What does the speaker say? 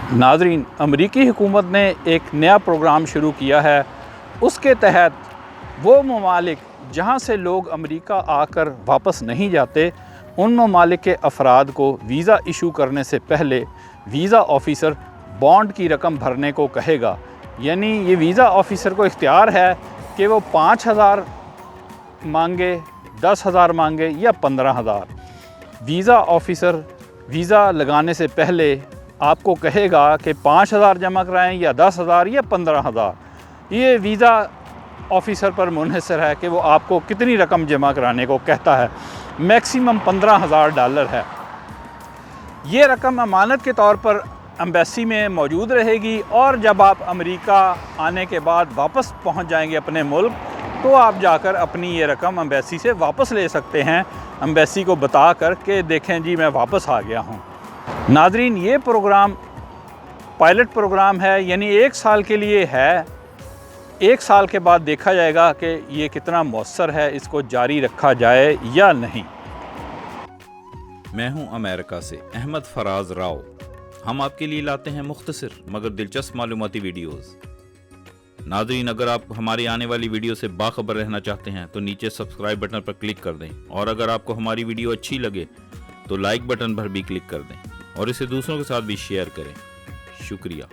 नाज़रीन, अमरीकी हुकूमत ने एक नया प्रोग्राम शुरू किया है। उसके तहत वो ममालिक जहाँ से लोग अमेरिका आकर वापस नहीं जाते, उन ममालिक के अफराद को वीज़ा इशू करने से पहले वीज़ा ऑफ़िसर बॉन्ड की रकम भरने को कहेगा। यानी ये वीज़ा ऑफ़िसर को इख्तियार है कि वो 5,000 मांगे, 10,000 मांगे या 15,000। वीज़ा ऑफ़िसर वीज़ा लगाने से पहले आपको कहेगा कि 5,000 जमा कराएं या 10,000 या 15,000। ये वीज़ा ऑफ़िसर पर मुनहसर है कि वो आपको कितनी रकम जमा कराने को कहता है। मैक्सिमम $15,000 है। ये रकम अमानत के तौर पर एम्बेसी में मौजूद रहेगी और जब आप अमेरिका आने के बाद वापस पहुंच जाएंगे अपने मुल्क, तो आप जाकर अपनी ये रकम एम्बेसी से वापस ले सकते हैं, एम्बेसी को बता कर कि देखें जी मैं वापस आ गया हूँ। नाज़रीन, ये प्रोग्राम पायलट प्रोग्राम है, यानी 1 साल के लिए है। 1 साल के बाद देखा जाएगा कि ये कितना मौसर है, इसको जारी रखा जाए या नहीं। मैं हूं अमेरिका से अहमद फराज राव। हम आपके लिए लाते हैं मुख्तसर मगर दिलचस्प मालूमाती वीडियोस। नाज़रीन, अगर आप हमारी आने वाली वीडियो से बाखबर रहना चाहते हैं तो नीचे सब्सक्राइब बटन पर क्लिक कर दें, और अगर आपको हमारी वीडियो अच्छी लगे तो लाइक बटन पर भी क्लिक कर दें और इसे दूसरों के साथ भी शेयर करें। शुक्रिया।